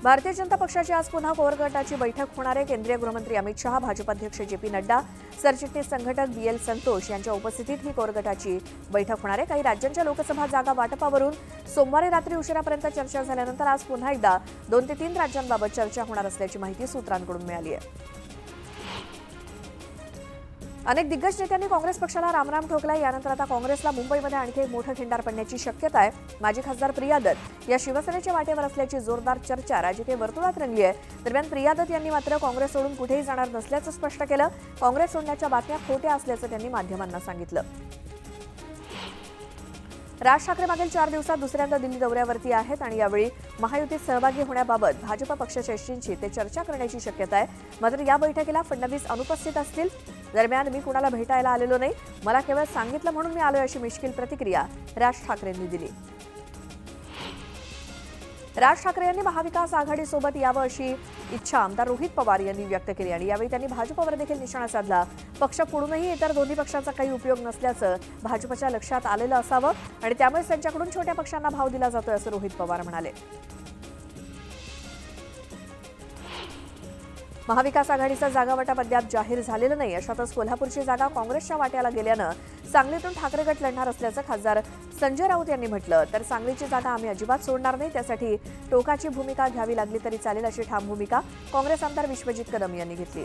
भारतीय जनता पक्षाची आज पुन्हा कोर गटाची बैठक होणार आहे। केंद्रीय गृहमंत्री अमित शहा, भाजपाध्यक्ष जे.पी. नड्डा, सरचिटणीस संघटक बी.एल. संतोष यांच्या उपस्थितीत ही कोर गटाची बैठक होणार आहे। काही राज्यांच्या लोकसभा जागा वाटपावरून सोमवारी रात्री उशिरापर्यंत चर्चा झाल्यानंतर आज पुन्हा एकदा 2 ते 3 राज्यांबाबत चर्चा होणार असल्याची माहिती सूत्रांकडून मिळाली आहे। अनेक दिग्गज नेत्यांनी काँग्रेस पक्षाला रामराम ठोकलाय। यानंतर आता काँग्रेसला मुंबईमध्ये आणखी एक मोठं खिंडार पडण्याची शक्यता आहे। माजी खासदार प्रिया दत्त या शिवसेनेच्या वाटेवर असल्याची जोरदार चर्चा राजकीय वर्तुळात रंगली आहे। दरम्यान प्रिया दत्त यांनी मात्र काँग्रेस सोडून कुठेही जाणार नसल्याचं स्पष्ट केलं। काँग्रेस सोडण्याच्या बातम्या खोट्या असल्याचं त्यांनी माध्यमांना सांगितलं। राज ठाकरे मागील 4 दिवसात दुसऱ्यांदा दिल्ली दौऱ्यावरती आहेत आणि यावेळी महायुतीत सहभागी होण्याबाबत भाजप पक्षश्रेष्ठींशी ते चर्चा करण्याची शक्यता आहे। मात्र या बैठकीला फडणवीस अनुपस्थित असतील। दरम्यान मी कुणाला भेटायला आलेलो नाही, मला केवळ सांगितलं म्हणून मी आलोय अशी मिश्किल प्रतिक्रिया राज ठाकरेंनी दिली। राज ठाकरे यांनी महाविकास आघाडीसोबत यावं अशी इच्छा आमदार रोहित पवार यांनी व्यक्त केली आणि यावेळी त्यांनी भाजपवर देखील निशाणा साधला। पक्ष फोडूनही इतर दोन्ही पक्षांचा काही उपयोग नसल्याचं भाजपच्या लक्षात आलेलं असावं आणि त्यामुळे त्यांच्याकडून छोट्या पक्षांना भाव दिला जातोय असं रोहित पवार म्हणाले। महाविकास आघाडीचा जागावाटप अद्याप जाहीर झालेलं नाही। अशातच कोल्हापूरची जागा काँग्रेसच्या वाट्याला गेल्यानं सांगलीतून ठाकरे गट लढणार असल्याचं खासदार संजय राऊत यांनी म्हटलं। तर सांगलीची जागा आम्ही अजिबात सोडणार नाही, त्यासाठी टोकाची भूमिका घ्यावी लागली तरी चालेल अशी ठाम भूमिका काँग्रेस आमदार विश्वजित कदम यांनी घेतली।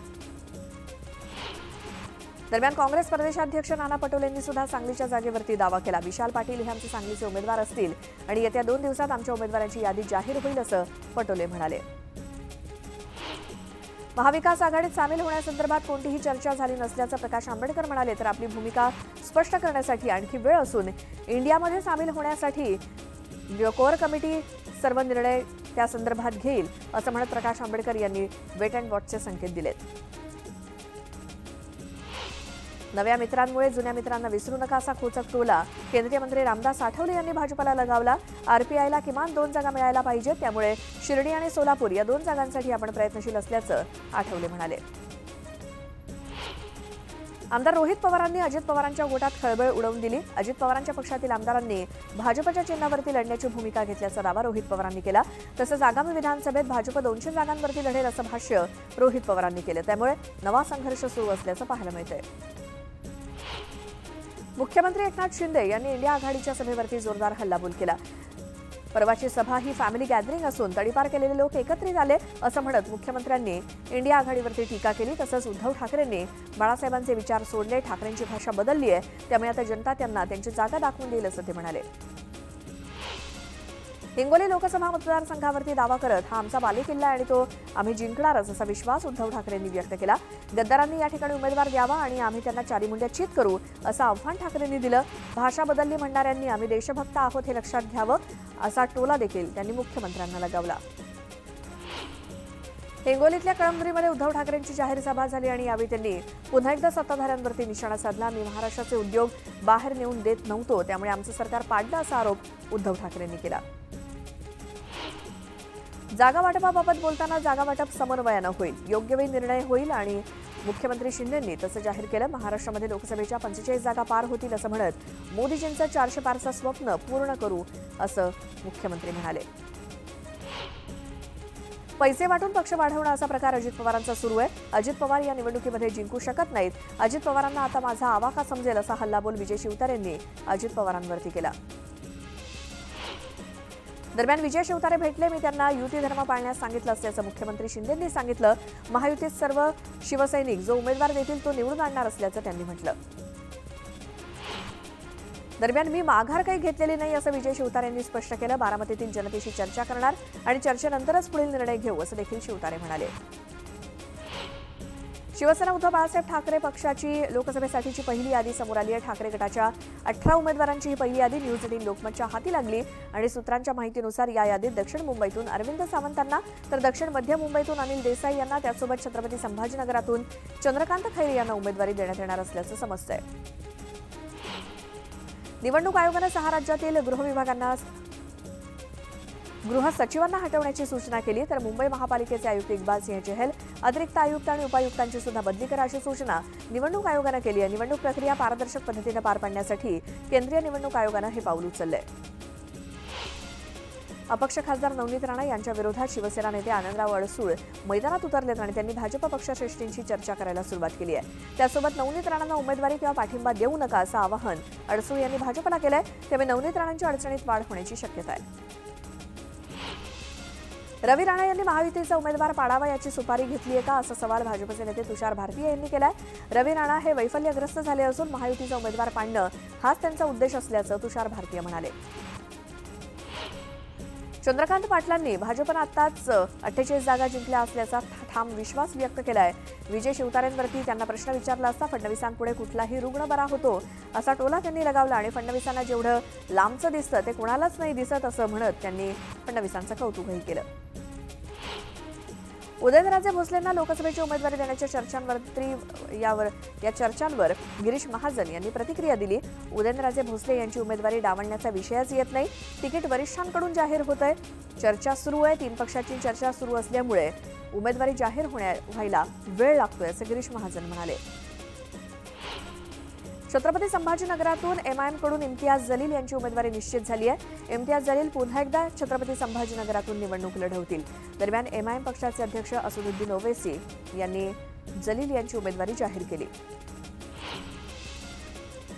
दरम्यान काँग्रेस प्रदेशाध्यक्ष नाना पटोलेंनी सुद्धा सांगलीच्या जागेवरती दावा केला। विशाल पाटील हे आमचे सांगलीचे उमेदवार असतील आणि येत्या 2 दिवसात आमच्या उमेदवारांची यादी जाहीर होईल असं पटोले म्हणाले। महाविकास आघाडीत सामील होण्यासंदर्भात कोणतीही चर्चा झाली नसल्याचं प्रकाश आंबेडकर म्हणाले। तर आपली भूमिका स्पष्ट करण्यासाठी आणखी वेळ असून इंडियामध्ये सामील होण्यासाठी कोर कमिटी सर्व निर्णय त्या संदर्भात घेईल असं म्हणत प्रकाश आंबेडकर यांनी वेट अँड वॉचचे संकेत दिलेत। नव्या मित्रांमुळे जुन्या मित्रांना विसरू नका असा खोचक टोला केंद्रीय मंत्री रामदास आठवले यांनी भाजपला लगावला। आरपीआयला किमान 2 जागा मिळायला पाहिजेत, त्यामुळे शिर्डी आणि सोलापूर या 2 जागांसाठी आपण प्रयत्नशील असल्याचं आठवले म्हणाले। आमदार रोहित पवारांनी अजित पवारांच्या गोटात खळबळ उडवून दिली। अजित पवारांच्या पक्षातील आमदारांनी भाजपच्या चिन्हावरती लढण्याची भूमिका घेतल्याचा दावा रोहित पवारांनी केला। तसंच आगामी विधानसभेत भाजप 200 जागांवरती लढेल असं भाष्य रोहित पवारांनी केलं। त्यामुळे नवा संघर्ष सुरू असल्याचं पाहायला मिळतंय। मुख्यमंत्री एकनाथ शिंदे यांनी इंडिया आघाडीच्या सभेवरती जोरदार हल्लाबोल केला। परवाची सभा ही फॅमिली गॅदरिंग असून तडीपार केलेले लोक एकत्रित आले असं म्हणत मुख्यमंत्र्यांनी इंडिया आघाडीवरती टीका केली। तसंच उद्धव ठाकरेंनी बाळासाहेबांचे विचार सोडले, ठाकरेंची भाषा बदलली आहे, त्यामुळे आता जनता त्यांना त्यांची जागा दाखवून देईल असं ते म्हणाले। हिंगोली लोकसभा मतदारसंघावरती दावा करत हा आमचा बालेकिल्ला आणि तो आम्ही जिंकणारच असा विश्वास उद्धव ठाकरेंनी व्यक्त केला। गद्दारांनी या ठिकाणी उमेदवार द्यावा आणि आम्ही त्यांना चारीमुंड्या चित करू असं आव्हान ठाकरेंनी दिलं। भाषा बदलली म्हणणाऱ्यांनी आम्ही देशभक्त आहोत हे लक्षात घ्यावं असा टोला देखील त्यांनी मुख्यमंत्र्यांना लगावला। हिंगोलीतल्या कळमनुरीमध्ये उद्धव ठाकरेंची जाहीर सभा झाली आणि यावेळी त्यांनी पुन्हा एकदा सत्ताधाऱ्यांवरती निशाणा साधला। मी महाराष्ट्राचे उद्योग बाहेर नेऊन देत नव्हतो, त्यामुळे आमचं सरकार पाडलं असा आरोप उद्धव ठाकरेंनी केला। जागा वाटपाबाबत बोलताना जागा वाटप समन्वयानं होईल, योग्य वेळी निर्णय होईल आणि मुख्यमंत्री शिंदेंनी तसं जाहीर केलं। महाराष्ट्रामध्ये लोकसभेच्या 45 जागा पार होतील असं म्हणत मोदीजींचं 400 पारचं स्वप्न पूर्ण करू असं मुख्यमंत्री म्हणाले। पैसे वाटून पक्ष वाढवणं असा प्रकार अजित पवारांचा सुरू आहे। अजित पवार या निवडणुकीमध्ये जिंकू शकत नाहीत। अजित पवारांना आता माझा आवाका समजेल असा हल्लाबोल विजय शिवतारेंनी अजित पवारांवरती केला। दरम्यान विजय शिवतारे भेटले, मी त्यांना युती धर्म पाळण्यास सांगितलं असल्याचं मुख्यमंत्री शिंदेंनी सांगितलं। महायुतीत सर्व शिवसैनिक जो उमेदवार देतील तो निवडून आणणार असल्याचं त्यांनी म्हटलं। दरम्यान मी माघार काही घेतलेली नाही असं विजय शिवतारेंनी स्पष्ट केलं। बारामतीतील जनतेशी चर्चा करणार आणि चर्चेनंतरच पुढील निर्णय घेऊ असं देखील शिवतारे म्हणाले। शिवसेना उद्धव बाळासाहेब ठाकरे पक्षाची लोकसभेसाठीची पहिली यादी समोर आली आहे। ठाकरे गटाच्या 18 उमेदवारांची ही पहिली यादी न्यूज 18 लोकमतच्या हाती लागली आणि सूत्रांच्या माहितीनुसार या यादीत दक्षिण मुंबईतून अरविंद सावंतांना तर दक्षिण मध्य मुंबईतून अनिल देसाई यांना, त्यासोबत छत्रपती संभाजीनगरातून चंद्रकांत खैरे यांना उमेदवारी देण्यात येणार असल्याचं समजतंय। निवडणूक आयोगानं 6 राज्यातील गृह सचिवांना हटवण्याची सूचना केली। तर मुंबई महापालिकेचे आयुक्त इक्बाल सिंह चहल, अतिरिक्त आयुक्त आणि उपायुक्तांची सुद्धा बदली करा अशी सूचना निवडणूक आयोगानं केली आहे। निवडणूक प्रक्रिया पारदर्शक पद्धतीने पार पाडण्यासाठी केंद्रीय निवडणूक आयोगानं हे पाऊल उचललंय। अपक्ष खासदार नवनीत राणा यांच्या विरोधात शिवसेना नेते आनंदराव अडसूळ मैदानात उतरलेत आणि त्यांनी भाजप पक्षश्रेष्ठींशी चर्चा करायला सुरुवात केली आहे। त्यासोबत नवनीत राणांना उमेदवारी किंवा पाठिंबा देऊ नका असं आवाहन अडसूळ यांनी भाजपला केलंय। त्यामुळे नवनीत राणांच्या अडचणीत वाढ होण्याची शक्यता आहे। रवी राणा यांनी महायुतीचा उमेदवार पाडावा याची सुपारी घेतली आहे का असा सवाल भाजपचे नेते तुषार भारतीय यांनी केलाय। रवी राणा हे वैफल्यग्रस्त झाले असून महायुतीचा उमेदवार पाडणं हाच त्यांचा उद्देश असल्याचं तुषार भारतीय म्हणाले। चंद्रकांत पाटलांनी भाजपनं आताच 48 जागा जिंकल्या असल्याचा ठाम विश्वास व्यक्त केलाय। विजय शिवतारेंवरती त्यांना प्रश्न विचारला असता फडणवीसांपुढे कुठलाही रुग्ण बरा होतो असा टोला त्यांनी लगावला आणि फडणवीसांना जेवढं लांबचं दिसतं ते कोणालाच नाही दिसत असं म्हणत त्यांनी फडणवीसांचं कौतुकही केलं। उदयनराजे भोसलेंना लोकसभेची उमेदवारी देण्याच्या चर्चांवर गिरीश महाजन यांनी प्रतिक्रिया दिली। उदयनराजे भोसले यांची उमेदवारी डावलण्याचा विषयच येत नाही, तिकीट वरिष्ठांकडून जाहीर होतंय, चर्चा सुरू आहे। 3 पक्षांची चर्चा सुरू असल्यामुळे उमेदवारी जाहीर व्हायला वेळ लागतोय असं गिरीश महाजन म्हणाले। छत्रपती संभाजीनगरातून एमआयएम कडून इम्तियाज जलील यांची उमेदवारी निश्चित झाली आहे। इम्तियाज जलील पुन्हा एकदा छत्रपती संभाजीनगरातून निवडणूक लढवतील। दरम्यान एमआयएम पक्षाचे अध्यक्ष असदुद्दीन ओवैसी यांनी जलील यांची उमेदवारी जाहीर केली।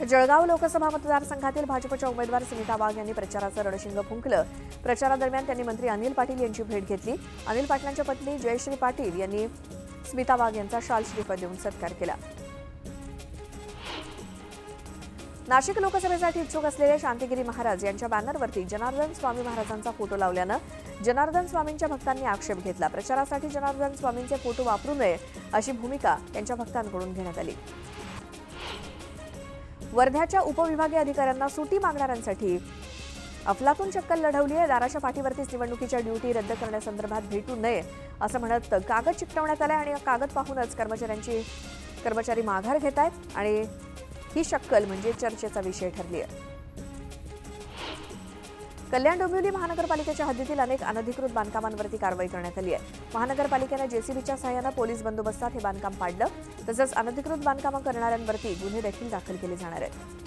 जळगाव लोकसभा मतदारसंघातील भाजपच्या उमेदवार स्मिता वाघ यांनी प्रचाराचं रणशिंग फुंकलं। प्रचारादरम्यान त्यांनी मंत्री अनिल पाटील यांची भेट घेतली। अनिल पाटलांच्या पत्नी जयश्री पाटील यांनी स्मिता वाघ यांचा शाल श्रीफळ देऊन सत्कार केला। नाशिक लोकसभेसाठी इच्छुक असलेले शांतिगिरी महाराज यांच्या बॅनरवरती जनार्दन स्वामी महाराजांचा फोटो लावल्यानं जनार्दन स्वामींच्या भक्तांनी आक्षेप घेतला। प्रचारासाठी जनार्दन स्वामींचे फोटो वापरू नये अशी भूमिका त्यांच्या भक्तांकडून घेण्यात आली। वर्ध्याच्या उपविभागीय अधिकाऱ्यांना सुटी मागणाऱ्यांसाठी अफलातून चक्कल लढवली आहे। दाराच्या पाठीवरतीच निवडणुकीच्या ड्युटी रद्द करण्यासंदर्भात भेटू नये असं म्हणत कागद चिकटवण्यात आले आणि कागद पाहूनच कर्मचारी माघार घेत आहेत आणि ही शक्कल म्हणजे चर्चेचा विषय ठरली आहे। कल्याण डोंबिवली महानगरपालिकेच्या हद्दीतील अनेक अनधिकृत बांधकामांवरती कारवाई करण्यात आली आहे। महानगरपालिकेनं जेसीबीच्या सहाय्यानं पोलीस बंदोबस्तात हे बांधकाम पाडलं, तसंच अनधिकृत बांधकामं करणाऱ्यांवरती गुन्हे देखील दाखल केले जाणार आहेत।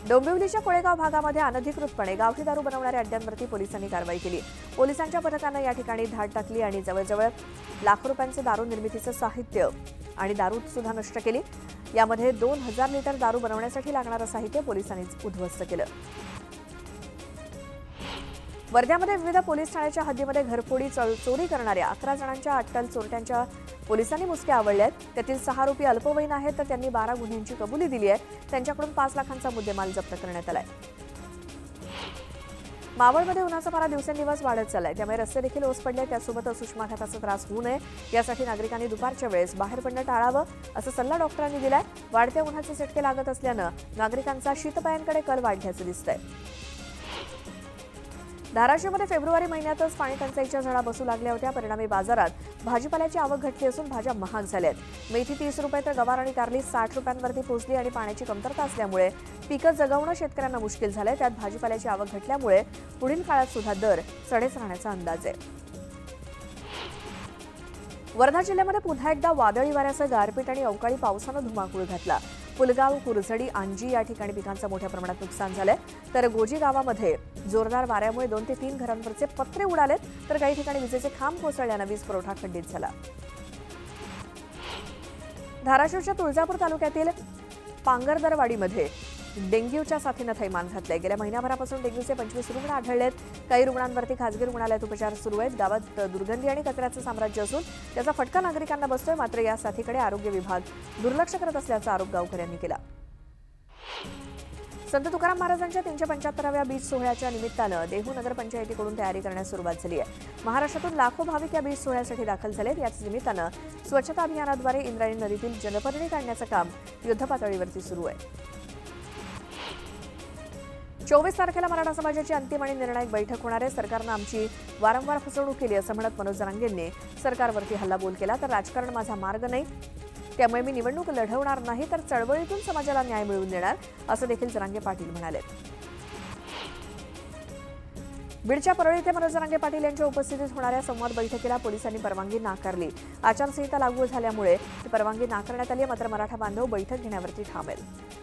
डोंबिवलीच्या कोळेगाव भागामध्ये अनधिकृतपणे गावठी दारू बनवणाऱ्या अड्ड्यांवरती पोलिसांनी कारवाई केली। पोलिसांच्या पथकानं या ठिकाणी धाड टाकली आणि जवळजवळ लाख रुपयांचे दारू निर्मितीचं साहित्य आणि दारू सुद्धा नष्ट केली। यामध्ये 2000 लिटर दारू बनवण्यासाठी लागणारं साहित्य पोलिसांनी उद्ध्वस्त केलं। वर्ध्यामध्ये विविध पोलीस ठाण्याच्या हद्दीमध्ये घरफोडी चोरी करणाऱ्या 11 जणांच्या अट्टल चोरट्यांच्या पोलिसांनी मुसक्या आवळल्यात। त्यातील 6 आरोपी अल्पवयीन आहेत तर त्यांनी 12 गुन्ह्यांची कबुली दिली आहे। त्यांच्याकडून 5 लाखांचा मुद्देमाल जप्त करण्यात आलाय। मावळमध्ये उन्हाचा पारा दिवसेंदिवस वाढत चाललाय, त्यामुळे रस्ते देखील ओस पडले। त्यासोबतच उष्माघाताचा त्रास होऊ नये यासाठी नागरिकांनी दुपारच्या वेळेस बाहेर पडणं टाळावं असा सल्ला डॉक्टरांनी दिलाय। वाढत्या उन्हाचे चटके लागत असल्यानं नागरिकांचा शीतपेयांकडे कल वाढल्याचं दिसतंय। धाराशिवमध्ये फेब्रुवारी महिन्यातच पाणी टंचाईच्या झळा बसू लागल्या होत्या। परिणामी बाजारात भाजीपाल्याची आवक घटली असून भाज्या महाग झाल्यात। मेथी 30 रुपये तर गवार आणि कारली 60 रुपयांवरती पोहोचली आणि पाण्याची कमतरता असल्यामुळे पिकं जगवणं शेतकऱ्यांना मुश्किल झालंय। त्यात भाजीपाल्याची आवक घटल्यामुळे पुढील काळात सुद्धा दर चढेच राहण्याचा अंदाज आहे। वर्धा जिल्ह्यामध्ये पुन्हा एकदा वादळी वाऱ्यासह गारपीट आणि अवकाळी पावसानं धुमाकूळ घातला। पुलगाव, कुरझडी, आंजी या ठिकाणी पिकांचं मोठ्या प्रमाणात नुकसान झालंय, तर गोजी गावामध्ये जोरदार वाऱ्यामुळे 2 ते 3 घरांवरचे पत्रे उडालेत, तर काही ठिकाणी विजेचे खांब कोसळल्यानं वीज पुरवठा खंडित झाला। धाराशिवच्या तुळजापूर तालुक्यातील पांगरदरवाडीमध्ये डेंग्यूच्या साथीनं थैमान घातलंय। गेल्या महिनाभरापासून डेंग्यूचे 25 रुग्ण आढळलेत। काही रुग्णांवरती खासगी रुग्णालयात उपचार सुरू आहेत। गावात दुर्गंधी आणि कचऱ्याचं साम्राज्य असून त्याचा फटका नागरिकांना बसतोय, मात्र या साथीकडे आरोग्य विभाग दुर्लक्ष करत असल्याचा आरोप गावकऱ्यांनी केला। संत तुकाराम महाराजांच्या 375व्या बीज सोहळ्याच्या निमित्तानं देहू नगरपंचायतीकडून तयारी करण्यास सुरुवात झाली आहे। महाराष्ट्रातून लाखो भाविक या बीज सोहळ्यासाठी दाखल झालेत। याच निमित्तानं स्वच्छता अभियानाद्वारे इंद्रायणी नदीतील जलपर्णी काढण्याचं काम युद्धपातळीवरती सुरू आहे। 24 तारखेला मराठा समाजाची अंतिम आणि निर्णायक बैठक होणार आहे। सरकारनं आमची वारंवार फसवणूक केली असं म्हणत मनोज जरांगेंनी सरकारवरती हल्लाबोल केला। तर राजकारण माझा मार्ग नाही, त्यामुळे मी निवडणूक लढवणार नाही, तर चळवळीतून समाजाला न्याय मिळवून देणार असं देखील जरांगे पाटील म्हणाले। बीडच्या परळी इथे मनोज जरांगे पाटील यांच्या उपस्थितीत होणाऱ्या संवाद बैठकीला पोलिसांनी परवानगी नाकारली। आचारसंहिता लागू झाल्यामुळे ही परवानगी नाकारण्यात आली, मात्र मराठा बांधव बैठक घेण्यावरती ठाम आहेत।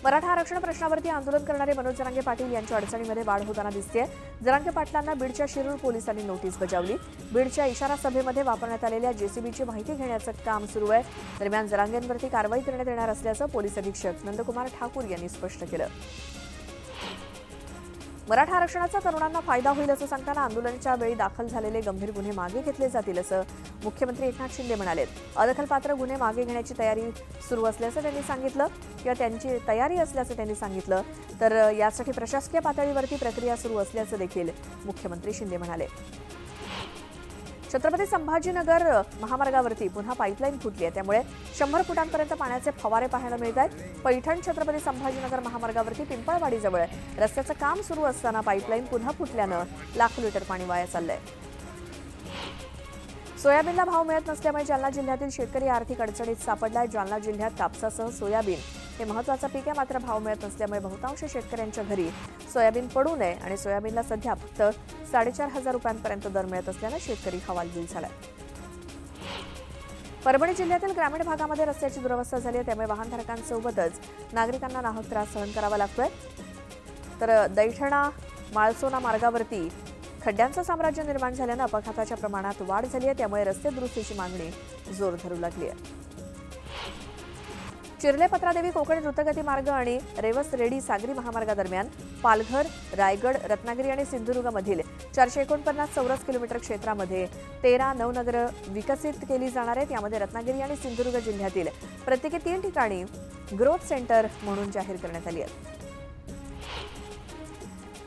मराठा आरक्षण प्रश्नावरती आंदोलन करणारे मनोज जरांगे पाटील यांच्या अडचणीमध्ये वाढ होताना दिसतेय. जरांगे पाटलांना बीडच्या शिरूर पोलिसांनी नोटीस बजावली. बीडच्या इशारा सभेमध्ये वापरण्यात आलेल्या जेसीबीची माहिती घेण्याचं काम सुरू आहे. दरम्यान जरांगेंवरती कारवाई करण्यात येणार असल्याचं पोलीस अधीक्षक नंदकुमार ठाकूर यांनी स्पष्ट केलं. मराठा आरक्षणाचा तरुणांना फायदा होईल असं सांगताना आंदोलनाच्या वेळी दाखल झालेले गंभीर गुन्हे मागे घेतले जातील असं मुख्यमंत्री एकनाथ शिंदे म्हणाले. अदखलपात्र गुन्हे मागे घेण्याची तयारी सुरू असल्याचं त्यांनी सांगितलं किंवा त्यांची तयारी असल्याचं त्यांनी सांगितलं. तर यासाठी प्रशासकीय पातळीवरती प्रक्रिया सुरू असल्याचं देखील मुख्यमंत्री शिंदे म्हणाले. छत्रपती संभाजीनगर महामार्गावरती पुन्हा पाईपलाईन फुटली आहे. त्यामुळे 100 फुटांपर्यंत पाण्याचे फवारे पाहायला मिळत आहेत. पैठण छत्रपती संभाजीनगर महामार्गावरती पिंपळवाडीजवळ रस्त्याचं काम सुरू असताना पाईपलाईन पुन्हा फुटल्यानं लाखो लिटर पाणी वाया चाललंय. सोयाबीनला भाव मिळत नसल्यामुळे जालना जिल्ह्यातील शेतकरी आर्थिक अडचणीत सापडलाय. जालना जिल्ह्यात कापसासह सोयाबीन हे महत्त्वाचं पीक आहे. मात्र भाव मिळत नसल्यामुळे बहुतांश शेतकऱ्यांच्या घरी सोयाबीन पडू नये आणि सोयाबीनला सध्या फक्त 4,500 रुपयांपर्यंत दर मिळत असल्यानं शेतकरी हवालदिल झालाय. परभणी जिल्ह्यातील ग्रामीण भागामध्ये रस्त्याची दुरवस्था झाली आहे. त्यामुळे वाहनधारकांसोबतच नागरिकांना नाहक त्रास सहन करावा लागतोय. तर दैठणा माळसोना मार्गावरती खड्ड्यांचं साम्राज्य निर्माण झाल्यानं अपघाताच्या प्रमाणात वाढ झाली आहे. त्यामुळे रस्ते दुरुस्तीची मागणी जोर धरू लागली आहे. चिर्ले पत्रादेवी कोकण द्रुतगती मार्ग आणि रेवस रेडी सागरी महामार्गादरम्यान पालघर, रायगड, रत्नागिरी आणि सिंधुदुर्गमधील 449 चौरस किलोमीटर क्षेत्रामध्ये 13 नवनगरं विकसित केली जाणार आहेत. यामध्ये रत्नागिरी आणि सिंधुदुर्ग जिल्ह्यातील प्रत्येकी 3 ठिकाणी ग्रोथ सेंटर म्हणून जाहीर करण्यात आली आहेत.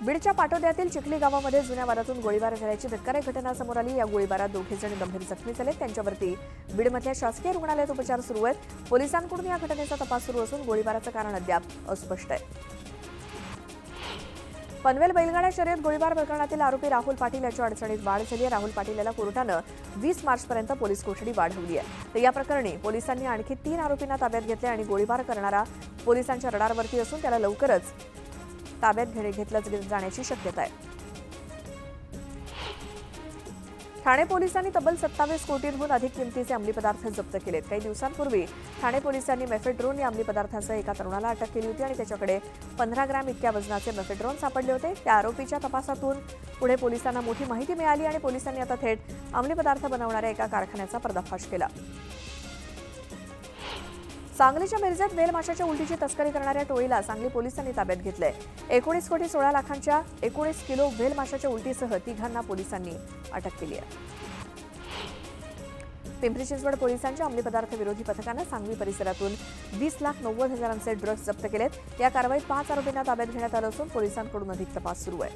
बीडच्या पाटोद्यातील चिखली गावामध्ये जुन्या वादातून गोळीबार झाल्याची धक्कादायक घटना समोर आली. या गोळीबारात 2 जण गंभीर जखमी झाले. त्यांच्यावरती बीडमधल्या शासकीय रुग्णालयात उपचार सुरू आहेत. पोलिसांकडून या घटनेचा तपास सुरू असून गोळीबाराचं कारण अद्याप अस्पष्ट आहे. पनवेल बैलगाडा शर्यत गोळीबार प्रकरणातील आरोपी राहुल पाटील याच्या अडचणीत वाढ झाली आहे. राहुल पाटील याला कोर्टानं 20 मार्चपर्यंत पोलीस कोठडी वाढवली आहे. तर या प्रकरणी पोलिसांनी आणखी 3 आरोपींना ताब्यात घेतले आणि गोळीबार करणारा पोलिसांच्या रडारवरती असून त्याला लवकरच ताब्यात घेतलं जाण्याची शक्यता आहे. ठाणे पोलिसांनी तब्बल 27 कोटींहून अधिक किमतीचे अंमली पदार्थ जप्त केलेत. काही दिवसांपूर्वी ठाणे पोलिसांनी मेफेड्रोन या अंमली पदार्थासह एका तरुणाला अटक केली होती आणि त्याच्याकडे 15 ग्रॅम इतक्या वजनाचे मेफेड्रोन सापडले होते. त्या आरोपीच्या तपासातून पुढे पोलिसांना मोठी माहिती मिळाली आणि पोलिसांनी आता थेट अंमली पदार्थ बनवणाऱ्या एका कारखान्याचा पर्दाफाश केला. सांगलीच्या मिरजेत वेल माशाच्या उलटीची तस्करी करणाऱ्या टोळीला सांगली पोलिसांनी ताब्यात घेतलंय. 19 कोटी 16 लाखांच्या 19 किलो वेल माशाच्या उलटीसह 3 पोलिसांनी अटक केली आहे. पिंपरी चिंचवड पोलिसांच्या अंमली पदार्थ विरोधी पथकानं सांगली परिसरातून 20,90,000 ड्रग्ज जप्त केलेत. या कारवाईत 5 आरोपींना ताब्यात घेण्यात आलं असून पोलिसांकडून अधिक तपास सुरू आहे.